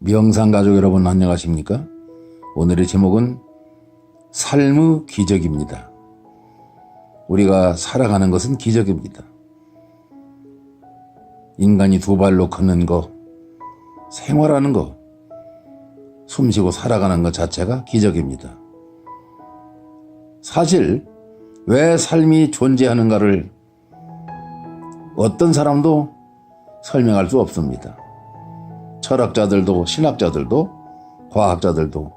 명상가족 여러분 안녕하십니까? 오늘의 제목은 삶의 기적입니다. 우리가 살아가는 것은 기적입니다. 인간이 두 발로 걷는 거, 생활하는 거, 숨쉬고 살아가는 것 자체가 기적입니다. 사실 왜 삶이 존재하는가를 어떤 사람도 설명할 수 없습니다. 철학자들도 신학자들도 과학자들도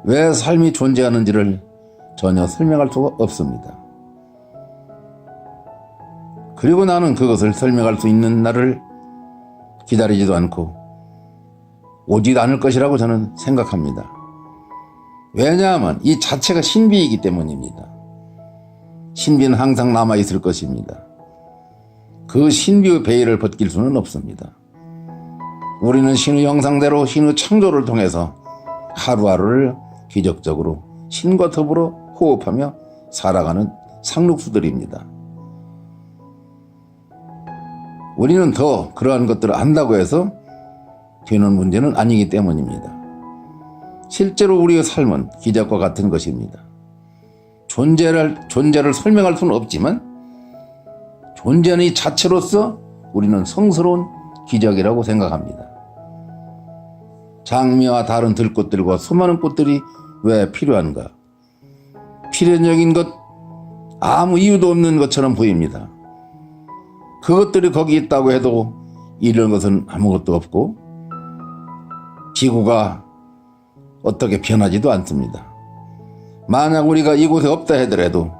왜 삶이 존재하는지를 전혀 설명할 수가 없습니다. 그리고 나는 그것을 설명할 수 있는 날을 기다리지도 않고 오지도 않을 것이라고 저는 생각합니다. 왜냐하면 이 자체가 신비이기 때문입니다. 신비는 항상 남아있을 것입니다. 그 신비의 베일을 벗길 수는 없습니다. 우리는 신의 형상대로 신의 창조를 통해서 하루하루를 기적적으로 신과 더불어 호흡하며 살아가는 상록수들입니다. 우리는 더 그러한 것들을 안다고 해서 되는 문제는 아니기 때문입니다. 실제로 우리의 삶은 기적과 같은 것입니다. 존재를 설명할 수는 없지만 존재는 이 자체로서 우리는 성스러운 기적이라고 생각합니다. 장미와 다른 들꽃들과 수많은 꽃들이 왜 필요한가? 필연적인 것, 아무 이유도 없는 것처럼 보입니다. 그것들이 거기 있다고 해도 이런 것은 아무것도 없고 지구가 어떻게 변하지도 않습니다. 만약 우리가 이곳에 없다 하더라도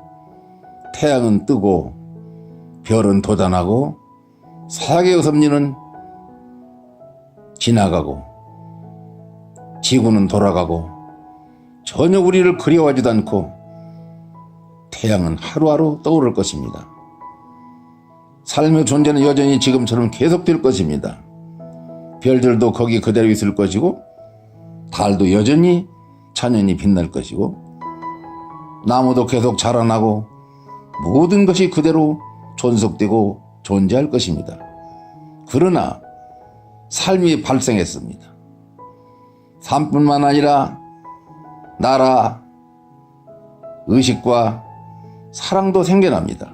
태양은 뜨고 별은 돋아나고 사계의 섭리는 지나가고 지구는 돌아가고 전혀 우리를 그리워하지도 않고 태양은 하루하루 떠오를 것입니다. 삶의 존재는 여전히 지금처럼 계속될 것입니다. 별들도 거기 그대로 있을 것이고 달도 여전히 찬연히 빛날 것이고 나무도 계속 자라나고 모든 것이 그대로 존속되고 존재할 것입니다. 그러나 삶이 발생했습니다. 삶뿐만 아니라 나라, 의식과 사랑도 생겨납니다.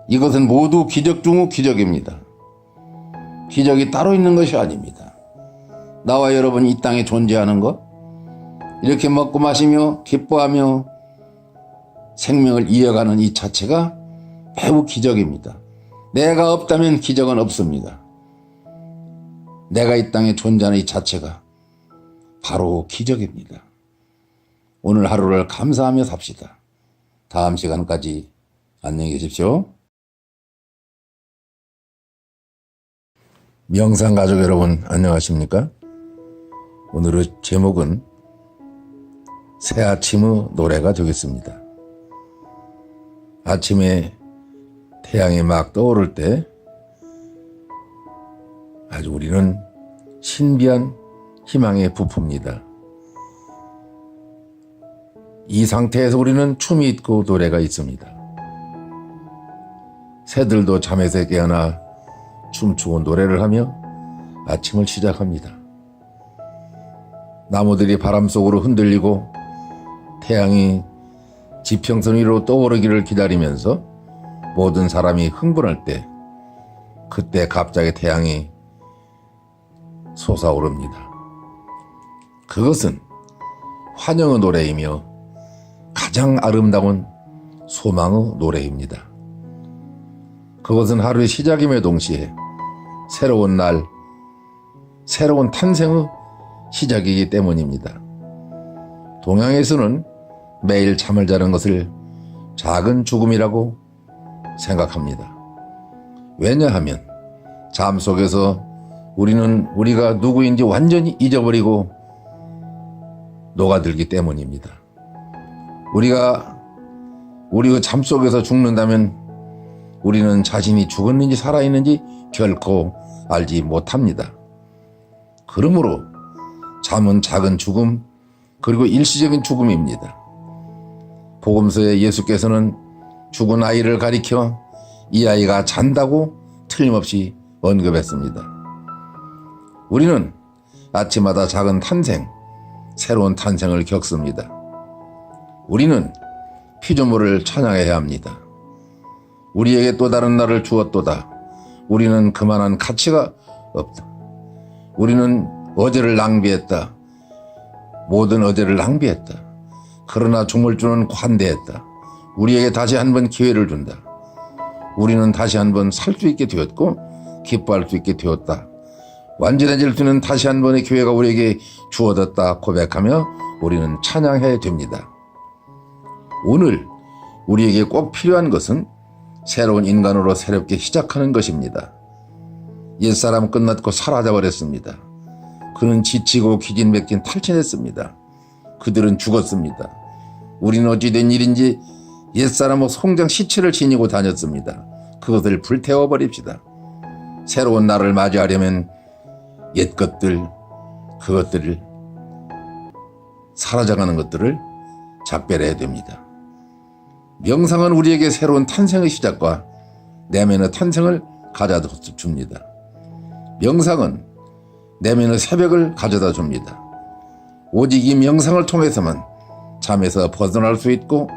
이것은 모두 기적 중의 기적입니다. 기적이 따로 있는 것이 아닙니다. 나와 여러분이 이 땅에 존재하는 것, 이렇게 먹고 마시며 기뻐하며 생명을 이어가는 이 자체가 매우 기적입니다. 내가 없다면 기적은 없습니다. 내가 이 땅에 존재하는 이 자체가 바로 기적입니다. 오늘 하루를 감사하며 삽시다. 다음 시간까지 안녕히 계십시오. 명상가족 여러분 안녕하십니까? 오늘의 제목은 새아침의 노래가 되겠습니다. 아침에 태양이 막 떠오를 때 아주 우리는 신비한 희망에 부풉니다. 이 상태에서 우리는 춤이 있고 노래가 있습니다. 새들도 잠에서 깨어나 춤추고 노래를 하며 아침을 시작합니다. 나무들이 바람 속으로 흔들리고 태양이 지평선 위로 떠오르기를 기다리면서 모든 사람이 흥분할 때 그때 갑자기 태양이 솟아오릅니다. 그것은 환영의 노래이며 가장 아름다운 소망의 노래입니다. 그것은 하루의 시작임에 동시에 새로운 날, 새로운 탄생의 시작이기 때문입니다. 동양에서는 매일 잠을 자는 것을 작은 죽음이라고 생각합니다. 왜냐하면 잠 속에서 우리는 우리가 누구인지 완전히 잊어버리고 녹아들기 때문입니다. 우리가 우리의 잠 속에서 죽는다면 우리는 자신이 죽었는지 살아있는지 결코 알지 못합니다. 그러므로 잠은 작은 죽음 그리고 일시적인 죽음입니다. 복음서에 예수께서는 죽은 아이를 가리켜 이 아이가 잔다고 틀림없이 언급했습니다. 우리는 아침마다 작은 탄생, 새로운 탄생을 겪습니다. 우리는 피조물을 찬양해야 합니다. 우리에게 또 다른 날을 주었도다. 우리는 그만한 가치가 없다. 우리는 어제를 낭비했다. 모든 어제를 낭비했다. 그러나 주물주는 관대했다. 우리에게 다시 한번 기회를 준다. 우리는 다시 한번 살 수 있게 되었고 기뻐할 수 있게 되었다. 완전해질 수 있는 다시 한 번의 기회가 우리에게 주어졌다 고백하며 우리는 찬양해야 됩니다. 오늘 우리에게 꼭 필요한 것은 새로운 인간으로 새롭게 시작하는 것입니다. 옛사람 끝났고 사라져버렸습니다. 그는 지치고 기진맥진 탈진했습니다. 그들은 죽었습니다. 우리는 어찌된 일인지 옛사람의 송장 시체를 지니고 다녔습니다. 그것을 불태워버립시다. 새로운 날을 맞이하려면 옛 것들, 그것들을 사라져가는 것들을 작별해야 됩니다. 명상은 우리에게 새로운 탄생의 시작과 내면의 탄생을 가져다 줍니다. 명상은 내면의 새벽을 가져다 줍니다. 오직 이 명상을 통해서만 잠에서 벗어날 수 있고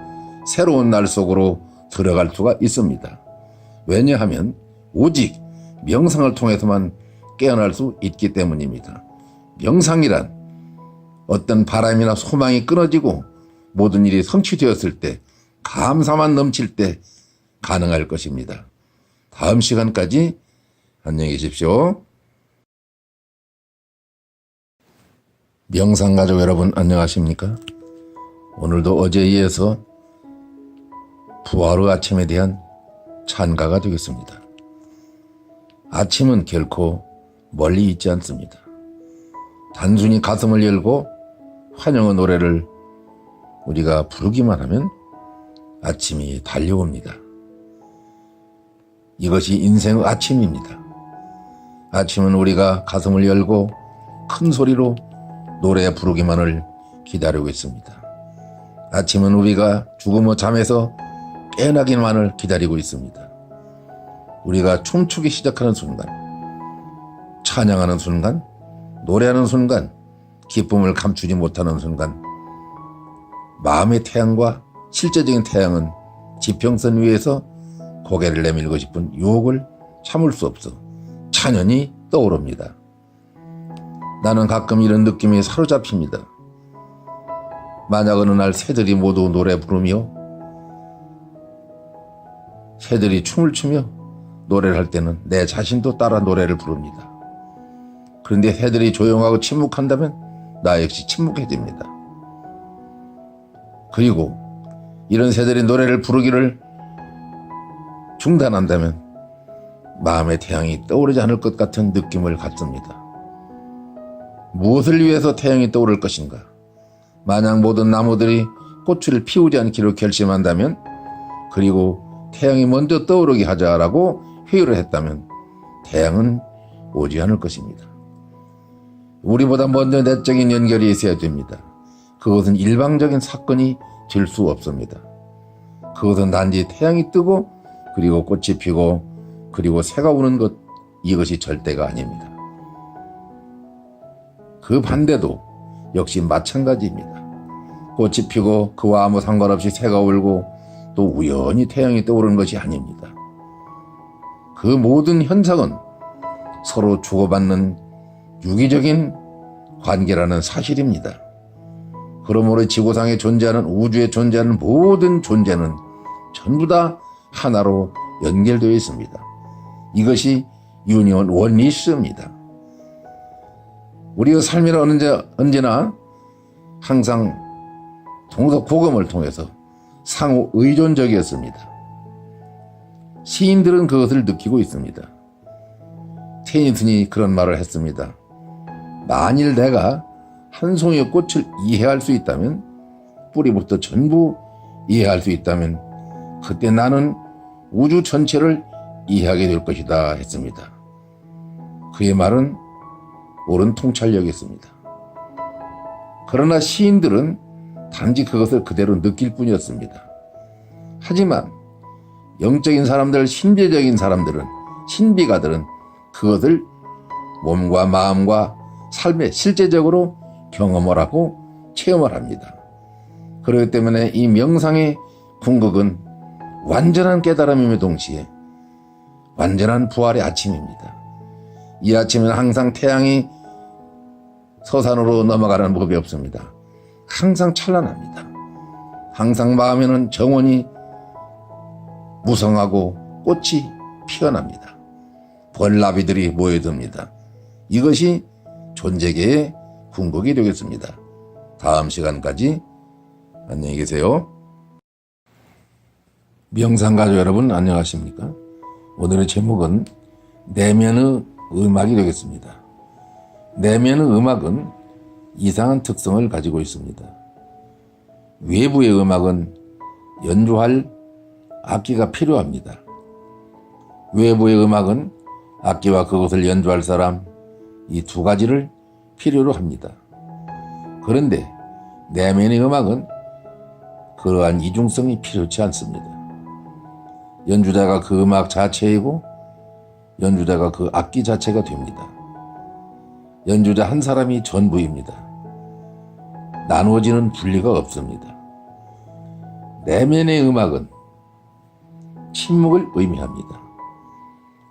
새로운 날 속으로 들어갈 수가 있습니다. 왜냐하면 오직 명상을 통해서만 깨어날 수 있기 때문입니다. 명상이란 어떤 바람이나 소망이 끊어지고 모든 일이 성취되었을 때 감사만 넘칠 때 가능할 것입니다. 다음 시간까지 안녕히 계십시오. 명상가족 여러분 안녕하십니까? 오늘도 어제에 이어서 부활의 아침에 대한 찬가가 되겠습니다. 아침은 결코 멀리 있지 않습니다. 단순히 가슴을 열고 환영의 노래를 우리가 부르기만 하면 아침이 달려옵니다. 이것이 인생의 아침입니다. 아침은 우리가 가슴을 열고 큰 소리로 노래 부르기만을 기다리고 있습니다. 아침은 우리가 죽음의 잠에서 깨어나기만을 기다리고 있습니다. 우리가 춤추기 시작하는 순간, 찬양하는 순간, 노래하는 순간, 기쁨을 감추지 못하는 순간, 마음의 태양과 실제적인 태양은 지평선 위에서 고개를 내밀고 싶은 유혹을 참을 수 없어 찬연히 떠오릅니다. 나는 가끔 이런 느낌에 사로잡힙니다. 만약 어느 날 새들이 모두 노래 부르며 새들이 춤을 추며 노래를 할 때는 내 자신도 따라 노래를 부릅니다. 그런데 새들이 조용하고 침묵한다면 나 역시 침묵해집니다. 그리고 이런 새들이 노래를 부르기를 중단한다면 마음의 태양이 떠오르지 않을 것 같은 느낌을 갖습니다. 무엇을 위해서 태양이 떠오를 것인가? 만약 모든 나무들이 꽃을 피우지 않기로 결심한다면, 그리고 태양이 먼저 떠오르게 하자라고 회의를 했다면 태양은 오지 않을 것입니다. 우리보다 먼저 내적인 연결이 있어야 됩니다. 그것은 일방적인 사건이 될 수 없습니다. 그것은 단지 태양이 뜨고 그리고 꽃이 피고 그리고 새가 우는 것, 이것이 절대가 아닙니다. 그 반대도 역시 마찬가지입니다. 꽃이 피고 그와 아무 상관없이 새가 울고 또 우연히 태양이 떠오르는 것이 아닙니다. 그 모든 현상은 서로 주고받는 유기적인 관계라는 사실입니다. 그러므로 지구상에 존재하는, 우주에 존재하는 모든 존재는 전부 다 하나로 연결되어 있습니다. 이것이 유니온 원리스입니다. 우리의 삶이란 언제나 항상 동서고금을 통해서 상호 의존적이었습니다. 시인들은 그것을 느끼고 있습니다. 테니슨이 그런 말을 했습니다. 만일 내가 한 송이의 꽃을 이해할 수 있다면, 뿌리부터 전부 이해할 수 있다면 그때 나는 우주 전체를 이해하게 될 것이다 했습니다. 그의 말은 옳은 통찰력이었습니다. 그러나 시인들은 단지 그것을 그대로 느낄 뿐이었습니다. 하지만 영적인 사람들, 신비적인 사람들은, 신비가들은 그것을 몸과 마음과 삶에 실제적으로 경험을 하고 체험을 합니다. 그렇기 때문에 이 명상의 궁극은 완전한 깨달음임의 동시에 완전한 부활의 아침입니다. 이 아침은 항상 태양이 서산으로 넘어가는 법이 없습니다. 항상 찬란합니다. 항상 마음에는 정원이 무성하고 꽃이 피어납니다. 벌나비들이 모여듭니다. 이것이 존재계의 궁극이 되겠습니다. 다음 시간까지 안녕히 계세요. 명상가족 여러분 안녕하십니까? 오늘의 제목은 내면의 음악이 되겠습니다. 내면의 음악은 이상한 특성을 가지고 있습니다. 외부의 음악은 연주할 악기가 필요합니다. 외부의 음악은 악기와 그것을 연주할 사람, 이 두 가지를 필요로 합니다. 그런데 내면의 음악은 그러한 이중성이 필요치 않습니다. 연주자가 그 음악 자체이고 연주자가 그 악기 자체가 됩니다. 연주자 한 사람이 전부입니다. 나누어지는 분리가 없습니다. 내면의 음악은 침묵을 의미합니다.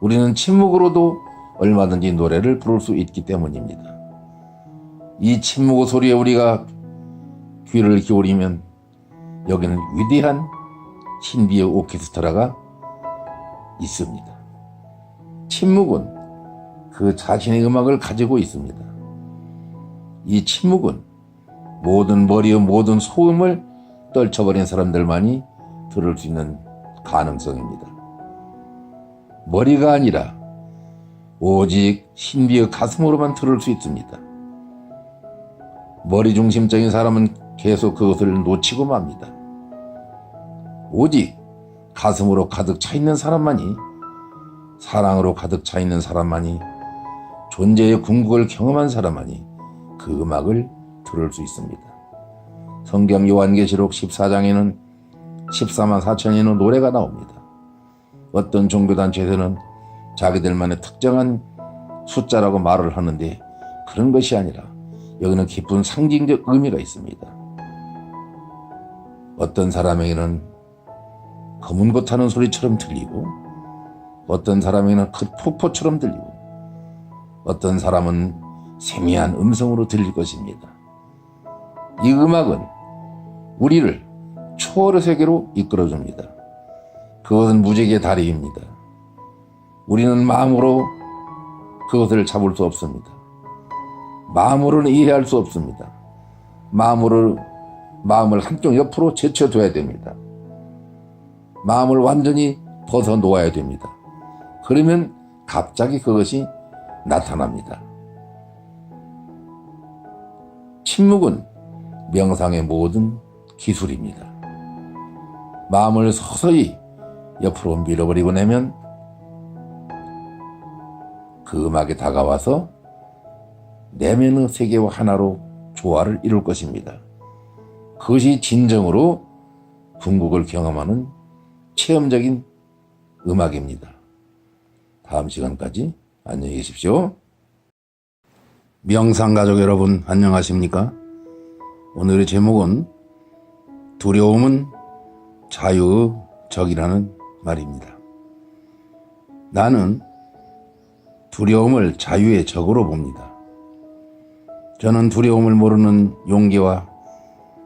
우리는 침묵으로도 얼마든지 노래를 부를 수 있기 때문입니다. 이 침묵의 소리에 우리가 귀를 기울이면 여기는 위대한 신비의 오케스트라가 있습니다. 침묵은 그 자신의 음악을 가지고 있습니다. 이 침묵은 모든 머리의 모든 소음을 떨쳐버린 사람들만이 들을 수 있는 가능성입니다. 머리가 아니라 오직 신비의 가슴으로만 들을 수 있습니다. 머리 중심적인 사람은 계속 그것을 놓치고 맙니다. 오직 가슴으로 가득 차 있는 사람만이, 사랑으로 가득 차 있는 사람만이, 존재의 궁극을 경험한 사람만이 그 음악을 들을 수 있습니다. 성경 요한계시록 14장에는 14만 4천이는 노래가 나옵니다. 어떤 종교단체에서는 자기들만의 특정한 숫자라고 말을 하는데 그런 것이 아니라 여기는 깊은 상징적 의미가 있습니다. 어떤 사람에게는 검은 것 하는 소리처럼 들리고, 어떤 사람에게는 큰 폭포처럼 들리고, 어떤 사람은 세미한 음성으로 들릴 것입니다. 이 음악은 우리를 초월의 세계로 이끌어줍니다. 그것은 무지개의 다리입니다. 우리는 마음으로 그것을 잡을 수 없습니다. 마음으로는 이해할 수 없습니다. 마음을 한쪽 옆으로 제쳐둬야 됩니다. 마음을 완전히 벗어 놓아야 됩니다. 그러면 갑자기 그것이 나타납니다. 침묵은 명상의 모든 기술입니다. 마음을 서서히 옆으로 밀어버리고 나면 그 음악에 다가와서 내면의 세계와 하나로 조화를 이룰 것입니다. 그것이 진정으로 궁극을 경험하는 체험적인 음악입니다. 다음 시간까지 안녕히 계십시오. 명상가족 여러분 안녕하십니까? 오늘의 제목은 두려움은 자유의 적이라는 말입니다. 나는 두려움을 자유의 적으로 봅니다. 저는 두려움을 모르는 용기와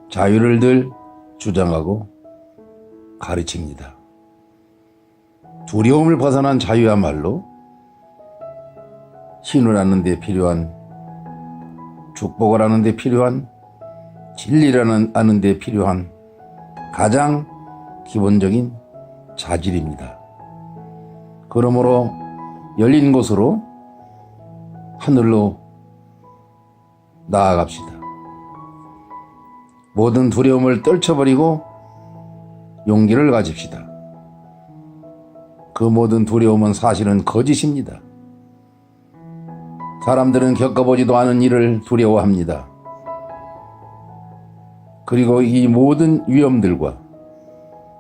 자유를 늘 주장하고 가르칩니다. 두려움을 벗어난 자유야말로 신을 얻는 데 필요한, 축복을 하는 데 필요한, 진리를 아는 데 필요한 가장 기본적인 자질입니다. 그러므로 열린 곳으로 하늘로 나아갑시다. 모든 두려움을 떨쳐버리고 용기를 가집시다. 그 모든 두려움은 사실은 거짓입니다. 사람들은 겪어보지도 않은 일을 두려워합니다. 그리고 이 모든 위험들과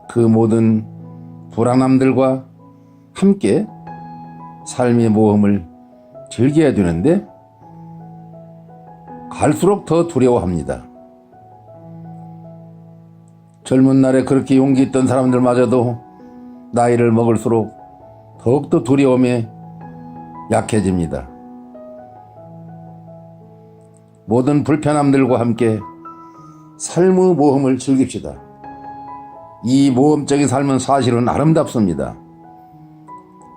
그 모든 불안함들과 함께 삶의 모험을 즐겨야 되는데 갈수록 더 두려워합니다. 젊은 날에 그렇게 용기 있던 사람들마저도 나이를 먹을수록 더욱더 두려움에 약해집니다. 모든 불편함들과 함께 삶의 모험을 즐깁시다. 이 모험적인 삶은 사실은 아름답습니다.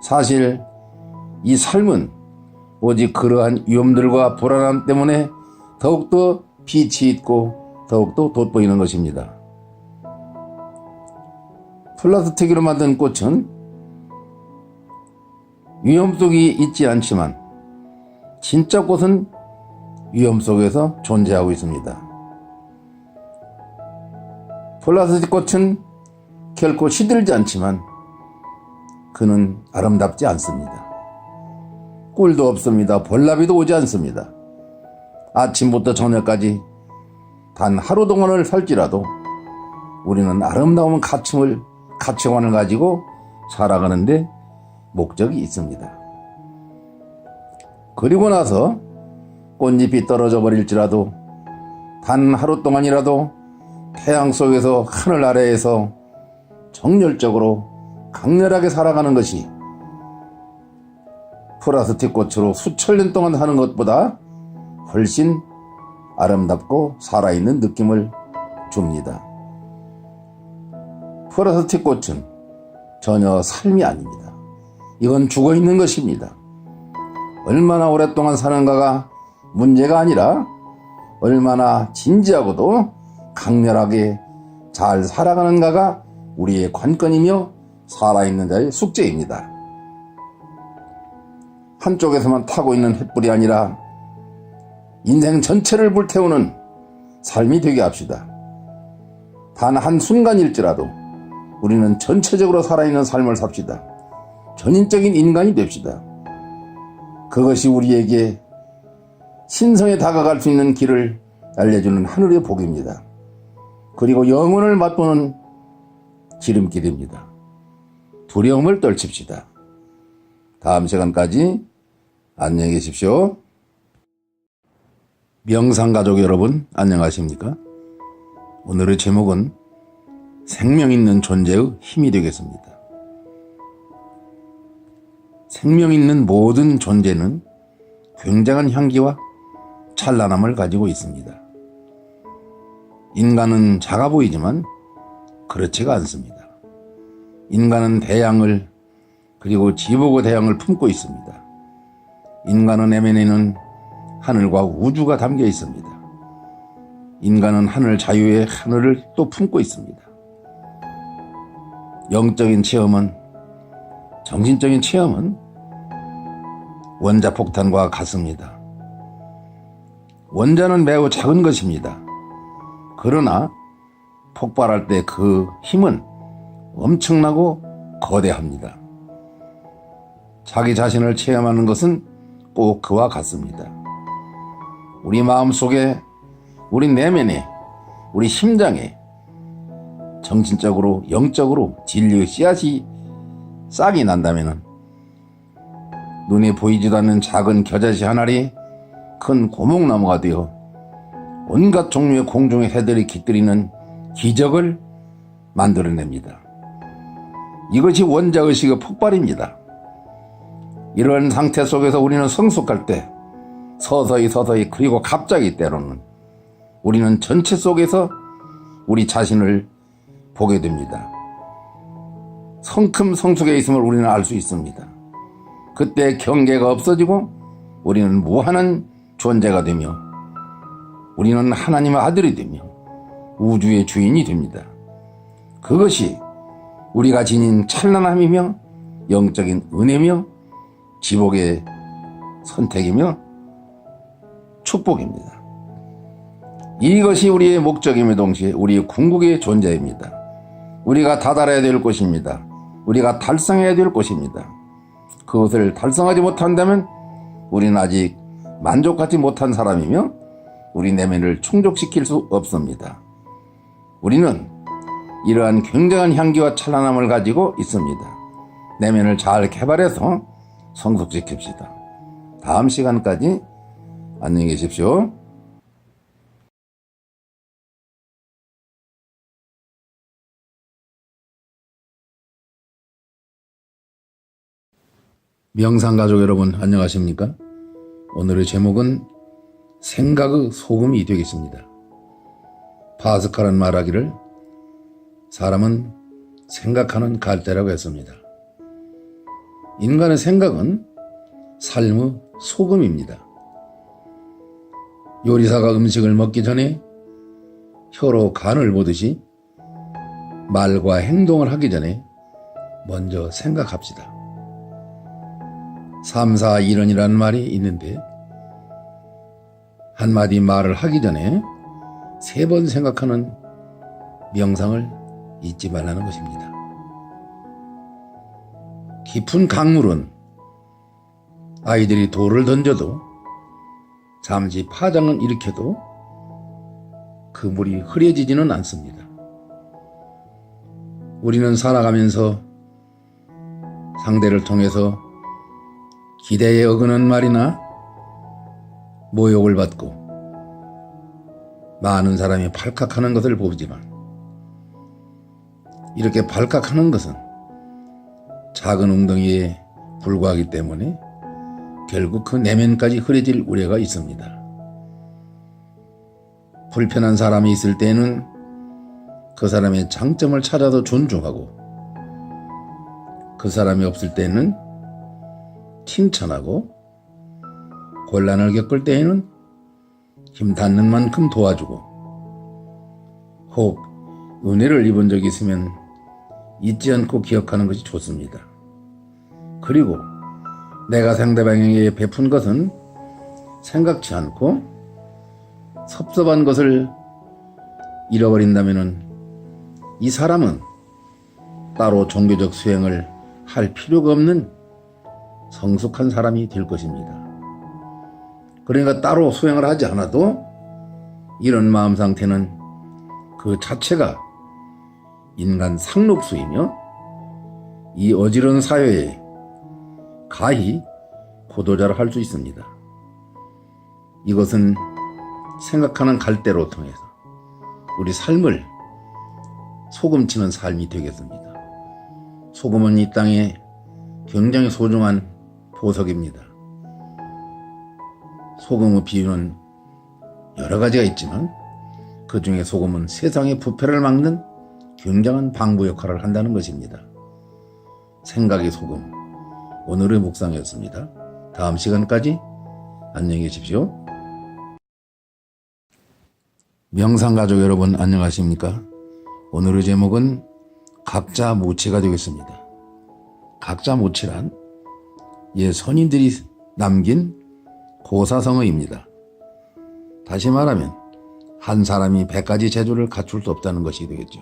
사실 이 삶은 오직 그러한 위험들과 불안함 때문에 더욱더 빛이 있고 더욱더 돋보이는 것입니다. 플라스틱으로 만든 꽃은 위험 속에 있지 않지만 진짜 꽃은 위험 속에서 존재하고 있습니다. 플라스틱 꽃은 결코 시들지 않지만 그는 아름답지 않습니다. 꿀도 없습니다. 볼나비도 오지 않습니다. 아침부터 저녁까지 단 하루 동안을 살지라도 우리는 아름다운 가치관을 가지고 살아가는데 목적이 있습니다. 그리고 나서 꽃잎이 떨어져 버릴지라도 단 하루 동안이라도 태양 속에서 하늘 아래에서 정열적으로 강렬하게 살아가는 것이 플라스틱 꽃으로 수천 년 동안 사는 것보다 훨씬 아름답고 살아있는 느낌을 줍니다. 플라스틱 꽃은 전혀 삶이 아닙니다. 이건 죽어있는 것입니다. 얼마나 오랫동안 사는가가 문제가 아니라 얼마나 진지하고도 강렬하게 잘 살아가는가가 우리의 관건이며 살아있는 자의 숙제입니다. 한쪽에서만 타고 있는 횃불이 아니라 인생 전체를 불태우는 삶이 되게 합시다. 단 한순간일지라도 우리는 전체적으로 살아있는 삶을 삽시다. 전인적인 인간이 됩시다. 그것이 우리에게 신성에 다가갈 수 있는 길을 알려주는 하늘의 복입니다. 그리고 영혼을 맛보는 지름길입니다. 두려움을 떨칩시다. 다음 시간까지 안녕히 계십시오. 명상가족 여러분, 안녕하십니까? 오늘의 제목은 생명 있는 존재의 힘이 되겠습니다. 생명 있는 모든 존재는 굉장한 향기와 찬란함을 가지고 있습니다. 인간은 작아 보이지만 그렇지가 않습니다. 인간은 대양을 그리고 지보고 대양을 품고 있습니다. 인간의 내면에는 하늘과 우주가 담겨 있습니다. 인간은 하늘 자유의 하늘을 또 품고 있습니다. 영적인 체험은, 정신적인 체험은 원자폭탄과 같습니다. 원자는 매우 작은 것입니다. 그러나 폭발할 때 그 힘은 엄청나고 거대합니다. 자기 자신을 체험하는 것은 꼭 그와 같습니다. 우리 마음속에, 우리 내면에, 우리 심장에 정신적으로, 영적으로 진리의 씨앗이 싹이 난다면 눈에 보이지도 않는 작은 겨자씨 한 알이 큰 고목나무가 되어 온갖 종류의 공중의 새들이 깃들이는 기적을 만들어냅니다. 이것이 원자의식의 폭발입니다. 이런 상태 속에서 우리는 성숙할 때 서서히 그리고 갑자기 때로는 우리는 전체 속에서 우리 자신을 보게 됩니다. 성큼 성숙해 있음을 우리는 알 수 있습니다. 그때 경계가 없어지고 우리는 무한한 존재가 되며 우리는 하나님의 아들이 되며 우주의 주인이 됩니다. 그것이 우리가 지닌 찬란함이며 영적인 은혜며 지복의 선택이며 축복입니다. 이것이 우리의 목적임의 동시에 우리의 궁극의 존재입니다. 우리가 다다라야 될 것입니다. 우리가 달성해야 될 것입니다. 그것을 달성하지 못한다면 우리는 아직 만족하지 못한 사람이며 우리 내면을 충족시킬 수 없습니다. 우리는 이러한 굉장한 향기와 찬란함을 가지고 있습니다. 내면을 잘 개발해서 성숙시킵시다. 다음 시간까지 안녕히 계십시오. 명상가족 여러분 안녕하십니까? 오늘의 제목은 생각의 소금이 되겠습니다. 파스칼은 말하기를 사람은 생각하는 갈대라고 했습니다. 인간의 생각은 삶의 소금입니다. 요리사가 음식을 먹기 전에 혀로 간을 보듯이 말과 행동을 하기 전에 먼저 생각합시다. 3, 4, 1원이라는 말이 있는데 한마디 말을 하기 전에 3번 생각하는 명상을 잊지 말라는 것입니다. 깊은 강물은 아이들이 돌을 던져도 잠시 파장을 일으켜도 그 물이 흐려지지는 않습니다. 우리는 살아가면서 상대를 통해서 기대에 어긋는 말이나 모욕을 받고 많은 사람이 발칵하는 것을 보지만 이렇게 발칵하는 것은 작은 웅덩이에 불과하기 때문에 결국 그 내면까지 흐려질 우려가 있습니다. 불편한 사람이 있을 때는 그 사람의 장점을 찾아서 존중하고 그 사람이 없을 때는 칭찬하고 곤란을 겪을 때에는 힘 닿는 만큼 도와주고 혹 은혜를 입은 적이 있으면 잊지 않고 기억하는 것이 좋습니다. 그리고 내가 상대방에게 베푼 것은 생각지 않고 섭섭한 것을 잃어버린다면 이 사람은 따로 종교적 수행을 할 필요가 없는 성숙한 사람이 될 것입니다. 그러니까 따로 수행을 하지 않아도 이런 마음 상태는 그 자체가 인간 상록수이며 이 어지러운 사회에 가히 고도자를 할 수 있습니다. 이것은 생각하는 갈대로 통해서 우리 삶을 소금치는 삶이 되겠습니다. 소금은 이 땅에 굉장히 소중한 보석입니다. 소금의 비유는 여러 가지가 있지만 그 중에 소금은 세상의 부패를 막는 굉장한 방부 역할을 한다는 것입니다. 생각의 소금, 오늘의 묵상이었습니다. 다음 시간까지 안녕히 계십시오. 명상가족 여러분 안녕하십니까? 오늘의 제목은 각자 모치가 되겠습니다. 각자 모치란 선인들이 남긴 고사성어입니다. 다시 말하면 한 사람이 100가지 재주를 갖출 수 없다는 것이 되겠죠.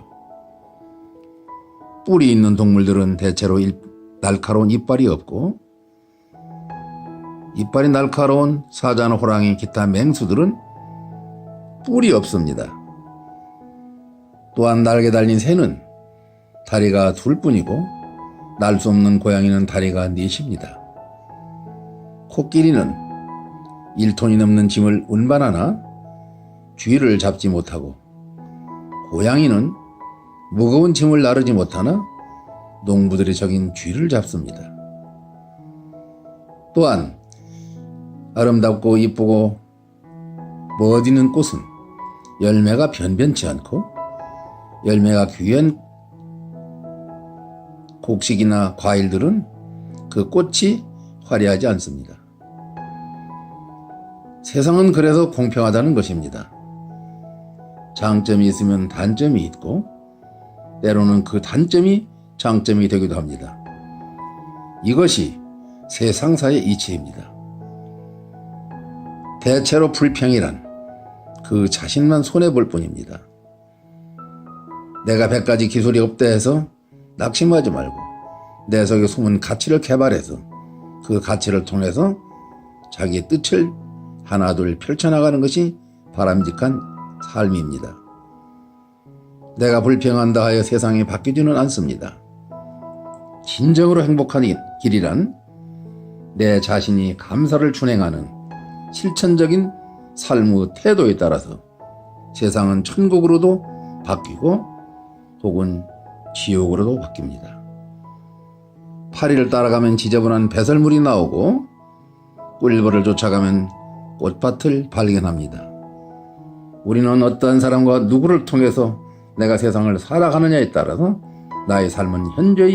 뿔이 있는 동물들은 대체로 날카로운 이빨이 없고 이빨이 날카로운 사자나 호랑이 기타 맹수들은 뿔이 없습니다. 또한 날개 달린 새는 다리가 둘뿐이고 날 수 없는 고양이는 다리가 넷입니다. 코끼리는 1톤이 넘는 짐을 운반하나 쥐를 잡지 못하고 고양이는 무거운 짐을 나르지 못하나 농부들의 적인 쥐를 잡습니다. 또한 아름답고 이쁘고 멋있는 꽃은 열매가 변변치 않고 열매가 귀한 곡식이나 과일들은 그 꽃이 화려하지 않습니다. 세상은 그래서 공평하다는 것입니다. 장점이 있으면 단점이 있고 때로는 그 단점이 장점이 되기도 합니다. 이것이 세상사의 이치입니다. 대체로 불평이란 그 자신만 손해볼 뿐입니다. 내가 100가지 기술이 없다 해서 낙심하지 말고 내 속에 숨은 가치를 개발해서 그 가치를 통해서 자기의 뜻을 하나둘 펼쳐나가는 것이 바람직한 삶입니다. 내가 불평한다 하여 세상이 바뀌지는 않습니다. 진정으로 행복한 길이란 내 자신이 감사를 준행하는 실천적인 삶의 태도에 따라서 세상은 천국으로도 바뀌고 혹은 지옥으로도 바뀝니다. 파리를 따라가면 지저분한 배설물이 나오고 꿀벌을 쫓아가면 꽃밭을 발견합니다. 우리는 어떤 사람과 누구를 통해서 내가 세상을 살아가느냐에 따라서 나의 삶은 현저히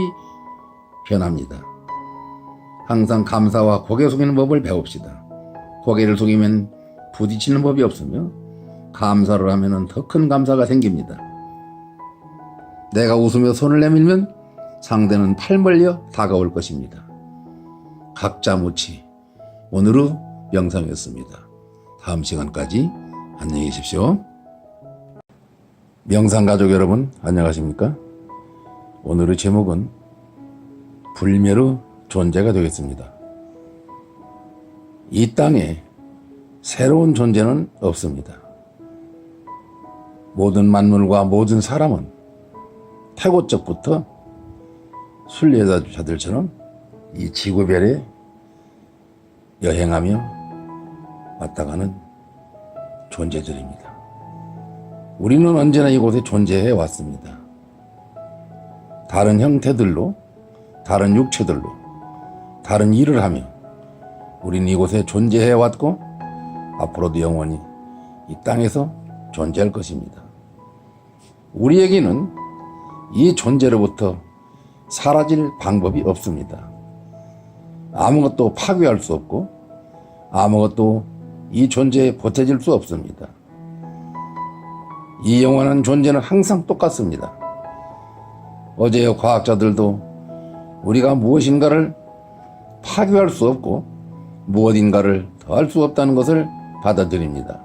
변합니다. 항상 감사와 고개 숙이는 법을 배웁시다. 고개를 숙이면 부딪히는 법이 없으며 감사를 하면 더 큰 감사가 생깁니다. 내가 웃으며 손을 내밀면 상대는 팔 벌려 다가올 것입니다. 각자 무치 오늘의 명상이었습니다. 다음 시간까지 안녕히 계십시오. 명상가족 여러분 안녕하십니까? 오늘의 제목은 불멸의 존재가 되겠습니다. 이 땅에 새로운 존재는 없습니다. 모든 만물과 모든 사람은 태고적부터 순례자들처럼 이 지구별에 여행하며 왔다 가는 존재들입니다. 우리는 언제나 이곳에 존재해 왔습니다. 다른 형태들로, 다른 육체들로, 다른 일을 하며 우리는 이곳에 존재해 왔고 앞으로도 영원히 이 땅에서 존재할 것입니다. 우리에게는 이 존재로부터 사라질 방법이 없습니다. 아무것도 파괴할 수 없고 아무것도 이 존재에 보태질 수 없습니다. 이 영원한 존재는 항상 똑같습니다. 어제의 과학자들도 우리가 무엇인가를 파괴할 수 없고 무엇인가를 더할 수 없다는 것을 받아들입니다.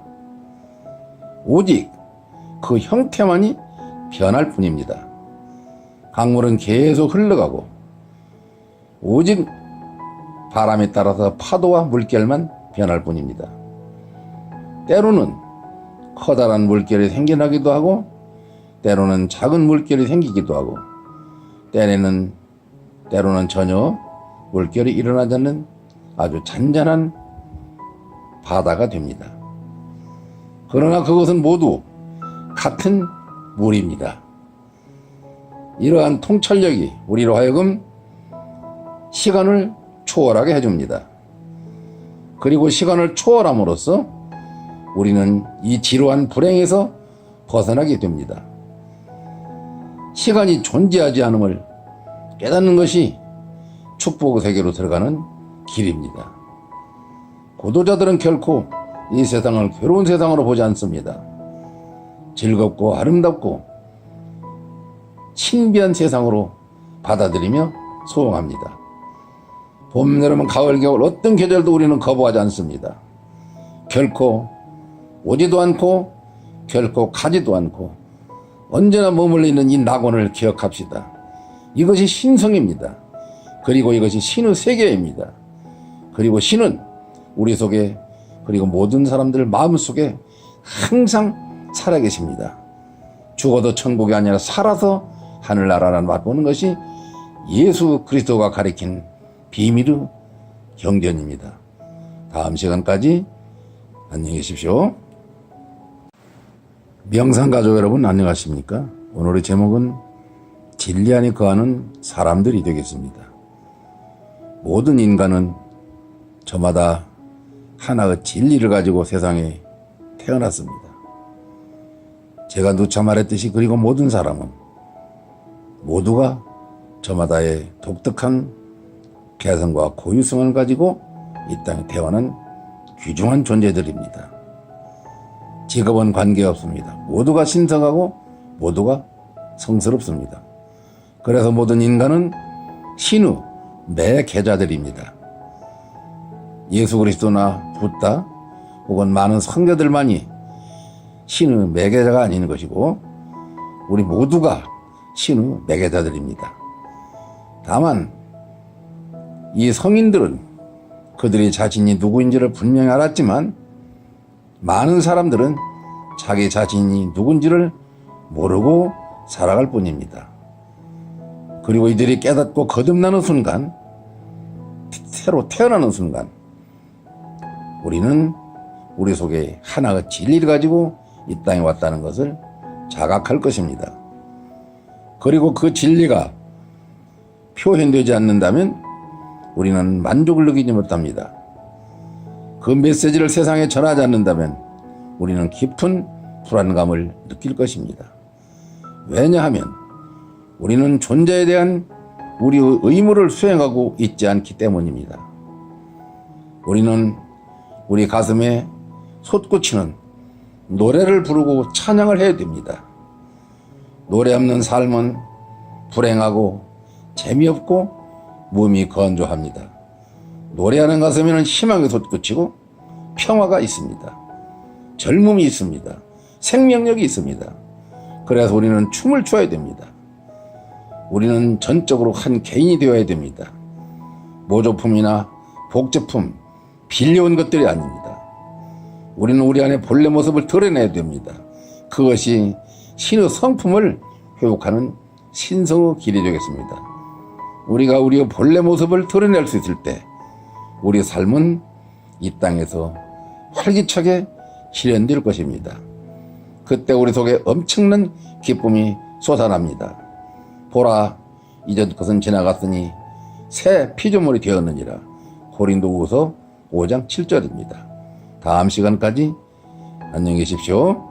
오직 그 형태만이 변할 뿐입니다. 강물은 계속 흘러가고 오직 바람에 따라서 파도와 물결만 변할 뿐입니다. 때로는 커다란 물결이 생겨나기도 하고 때로는 작은 물결이 생기기도 하고 때로는 전혀 물결이 일어나지 않는 아주 잔잔한 바다가 됩니다. 그러나 그것은 모두 같은 물입니다. 이러한 통찰력이 우리로 하여금 시간을 초월하게 해줍니다. 그리고 시간을 초월함으로써 우리는 이 지루한 불행에서 벗어나게 됩니다. 시간이 존재하지 않음을 깨닫는 것이 축복의 세계로 들어가는 길입니다. 고도자들은 결코 이 세상을 괴로운 세상으로 보지 않습니다. 즐겁고 아름답고 신비한 세상으로 받아들이며 소원합니다. 봄, 여름, 가을, 겨울 어떤 계절도 우리는 거부하지 않습니다. 결코 오지도 않고 결코 가지도 않고 언제나 머물러 있는 이 낙원을 기억합시다. 이것이 신성입니다. 그리고 이것이 신의 세계입니다. 그리고 신은 우리 속에 그리고 모든 사람들 마음속에 항상 살아계십니다. 죽어도 천국이 아니라 살아서 하늘나라를 맛보는 것이 예수 그리스도가 가리킨 비밀의 경전입니다. 다음 시간까지 안녕히 계십시오. 명상가족 여러분 안녕하십니까? 오늘의 제목은 진리 안에 거하는 사람들이 되겠습니다. 모든 인간은 저마다 하나의 진리를 가지고 세상에 태어났습니다. 제가 누차 말했듯이 그리고 모든 사람은 모두가 저마다의 독특한 개성과 고유성을 가지고 이 땅에 태어난 귀중한 존재들입니다. 직업은 관계없습니다. 모두가 신성하고 모두가 성스럽습니다. 그래서 모든 인간은 신의 매개자들입니다. 예수 그리스도나 붓다 혹은 많은 선교들만이 신의 매개자가 아닌 것이고 우리 모두가 신의 매개자들입니다. 다만 이 성인들은 그들이 자신이 누구인지를 분명히 알았지만 많은 사람들은 자기 자신이 누군지를 모르고 살아갈 뿐입니다. 그리고 이들이 깨닫고 거듭나는 순간 새로 태어나는 순간 우리는 우리 속에 하나의 진리를 가지고 이 땅에 왔다는 것을 자각할 것입니다. 그리고 그 진리가 표현되지 않는다면 우리는 만족을 느끼지 못합니다. 그 메시지를 세상에 전하지 않는다면 우리는 깊은 불안감을 느낄 것입니다. 왜냐하면 우리는 존재에 대한 우리의 의무를 수행하고 있지 않기 때문입니다. 우리는 우리 가슴에 솟구치는 노래를 부르고 찬양을 해야 됩니다. 노래 없는 삶은 불행하고 재미없고 몸이 건조합니다. 노래하는 가슴에는 희망이 솟구치고 평화가 있습니다. 젊음이 있습니다. 생명력이 있습니다. 그래서 우리는 춤을 춰야 됩니다. 우리는 전적으로 한 개인이 되어야 됩니다. 모조품이나 복제품, 빌려온 것들이 아닙니다. 우리는 우리 안에 본래 모습을 드러내야 됩니다. 그것이 신의 성품을 회복하는 신성의 길이 되겠습니다. 우리가 우리의 본래 모습을 드러낼 수 있을 때 우리 삶은 이 땅에서 활기차게 실현될 것입니다. 그때 우리 속에 엄청난 기쁨이 솟아납니다. 보라, 이전 것은 지나갔으니 새 피조물이 되었느니라. 고린도후서 5장 7절입니다. 다음 시간까지 안녕히 계십시오.